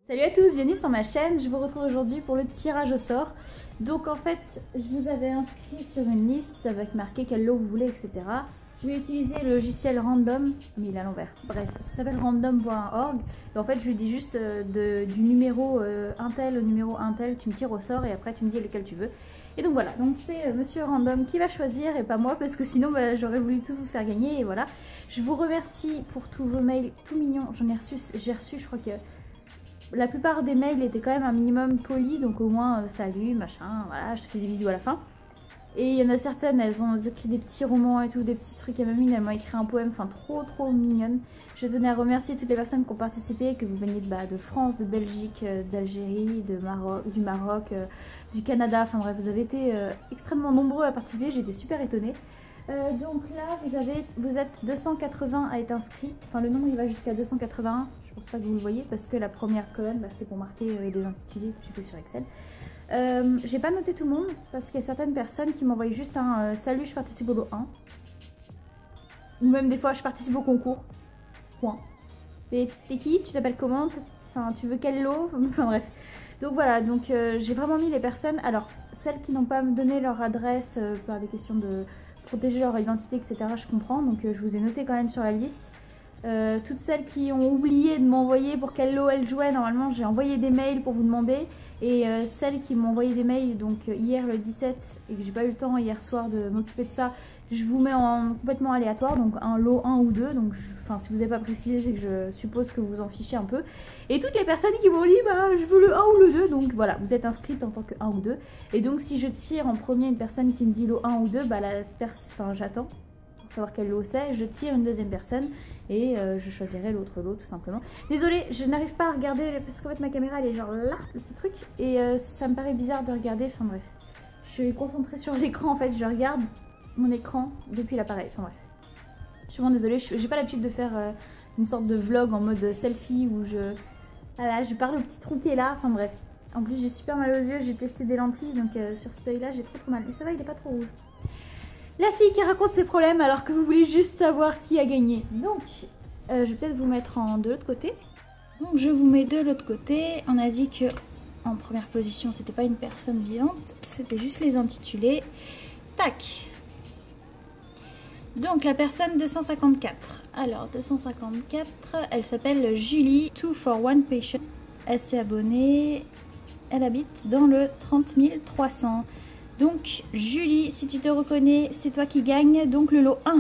Salut à tous, bienvenue sur ma chaîne. Je vous retrouve aujourd'hui pour le tirage au sort. Donc en fait, je vous avais inscrit sur une liste avec marqué quel lot vous voulez, etc. Je vais utiliser le logiciel Random, mais il est à l'envers. Bref, ça s'appelle random.org. Et en fait, je lui dis juste du numéro Intel au numéro Intel, tu me tires au sort et après tu me dis lequel tu veux. Et donc voilà, donc c'est Monsieur Random qui va choisir et pas moi parce que sinon j'aurais voulu tous vous faire gagner et voilà. Je vous remercie pour tous vos mails tout mignons. J'ai reçu, je crois que la plupart des mails étaient quand même un minimum polis, donc au moins salut, machin, voilà, je te fais des bisous à la fin. Et il y en a certaines, elles ont écrit des petits romans et tout, des petits trucs, et même une, elle m'a écrit un poème, enfin trop mignonne. Je tenais à remercier toutes les personnes qui ont participé, que vous veniez de France, de Belgique, d'Algérie, du Maroc, du Canada, enfin bref, vous avez été extrêmement nombreux à participer, j'ai été super étonnée. Donc là, vous êtes 280 à être inscrits, enfin le nombre il va jusqu'à 281, je pense pas que vous le voyez, parce que la première colonne, c'était pour marquer les intitulés que j'ai fait sur Excel. J'ai pas noté tout le monde parce qu'il y a certaines personnes qui m'envoient juste un salut, je participe au lot 1. Ou même des fois je participe au concours. Point. T'es qui? Tu t'appelles comment? Enfin, tu veux quel lot? Enfin bref. Donc voilà, donc j'ai vraiment mis les personnes. Alors, celles qui n'ont pas donné leur adresse par des questions de protéger leur identité, etc. Je comprends, donc je vous ai noté quand même sur la liste. Toutes celles qui ont oublié de m'envoyer pour quel lot elles jouaient, normalement j'ai envoyé des mails pour vous demander. Et celles qui m'ont envoyé des mails donc hier le 17 et que j'ai pas eu le temps hier soir de m'occuper de ça, je vous mets en complètement aléatoire, donc un lot 1 ou 2, donc enfin si vous n'avez pas précisé c'est que je suppose que vous en fichez un peu. Et toutes les personnes qui m'ont dit bah je veux le 1 ou le 2, donc voilà, vous êtes inscrite en tant que 1 ou 2. Et donc si je tire en premier une personne qui me dit lot 1 ou 2, bah j'attends pour savoir quel lot c'est, je tire une deuxième personne et je choisirai l'autre lot tout simplement. Désolée, je n'arrive pas à regarder parce qu'en fait ma caméra elle est genre là, le petit truc, et ça me paraît bizarre de regarder, enfin bref. Je suis concentrée sur l'écran en fait, je regarde mon écran depuis l'appareil, enfin bref. Je suis vraiment désolée, j'ai pas l'habitude de faire une sorte de vlog en mode selfie où voilà, je parle au petit trou qui est là, enfin bref. En plus j'ai super mal aux yeux, j'ai testé des lentilles, donc sur cet œil là j'ai trop mal, mais ça va, il est pas trop rouge. La fille qui raconte ses problèmes alors que vous voulez juste savoir qui a gagné. Donc, je vais peut-être vous mettre de l'autre côté. Donc je vous mets de l'autre côté. On a dit que en première position, c'était pas une personne vivante, c'était juste les intitulés. Tac. Donc la personne 254. Alors 254, elle s'appelle Julie, 2 for 1 patient. Elle s'est abonnée, elle habite dans le 30 300. Donc Julie, si tu te reconnais, c'est toi qui gagne donc le lot 1.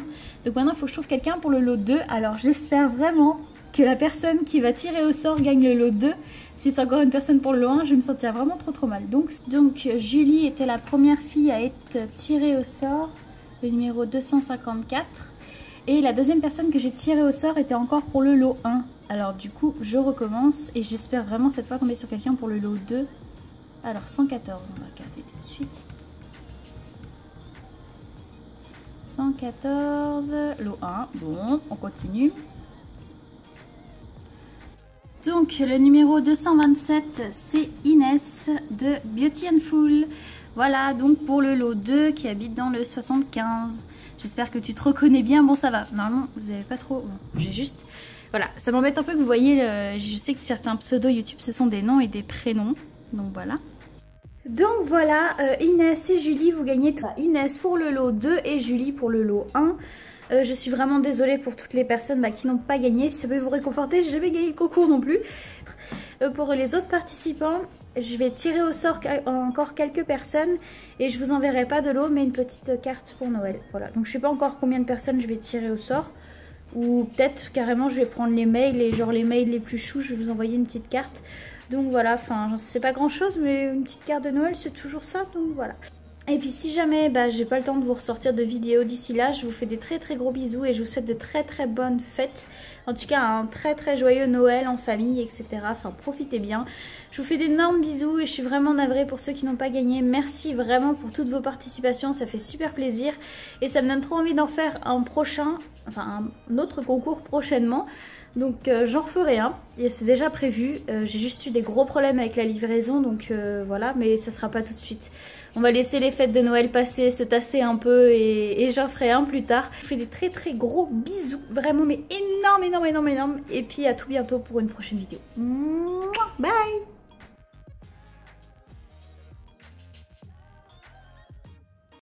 Donc maintenant il faut que je trouve quelqu'un pour le lot 2. Alors j'espère vraiment que la personne qui va tirer au sort gagne le lot 2. Si c'est encore une personne pour le lot 1, je vais me sentir vraiment trop mal. Donc Julie était la première fille à être tirée au sort, le numéro 254. Et la deuxième personne que j'ai tirée au sort était encore pour le lot 1. Alors du coup je recommence et j'espère vraiment cette fois tomber sur quelqu'un pour le lot 2. Alors 114, on va regarder tout de suite. 114, lot 1, bon, on continue. Donc le numéro 227, c'est Inès de Beauty and Full. Voilà, donc pour le lot 2 qui habite dans le 75. J'espère que tu te reconnais bien. Bon, ça va, normalement vous n'avez pas trop... Bon, j'ai juste... Voilà, ça m'embête un peu que vous voyez, je sais que certains pseudo YouTube ce sont des noms et des prénoms. Donc voilà. Donc voilà, Inès et Julie, vous gagnez Inès pour le lot 2 et Julie pour le lot 1. Je suis vraiment désolée pour toutes les personnes qui n'ont pas gagné. Si ça peut vous réconforter, j'ai jamais gagné le concours non plus. Pour les autres participants, je vais tirer au sort encore quelques personnes et je vous enverrai pas de lot mais une petite carte pour Noël. Voilà, donc je sais pas encore combien de personnes je vais tirer au sort. Ou peut-être carrément je vais prendre les mails et genre les mails les plus choux, je vais vous envoyer une petite carte. Donc voilà, enfin c'est pas grand chose mais une petite carte de Noël c'est toujours ça, donc voilà. Et puis si jamais j'ai pas le temps de vous ressortir de vidéos d'ici là, je vous fais des très gros bisous et je vous souhaite de très bonnes fêtes. En tout cas un très joyeux Noël en famille, etc. Enfin profitez bien. Je vous fais d'énormes bisous et je suis vraiment navrée pour ceux qui n'ont pas gagné. Merci vraiment pour toutes vos participations, ça fait super plaisir. Et ça me donne trop envie d'en faire un prochain, enfin un autre concours prochainement. Donc j'en referai un, et c'est déjà prévu. J'ai juste eu des gros problèmes avec la livraison, donc voilà, mais ça sera pas tout de suite. On va laisser les fêtes de Noël passer, se tasser un peu et j'en ferai un plus tard. Je vous fais des très gros bisous, vraiment mais énorme. Et puis à tout bientôt pour une prochaine vidéo. Mouah.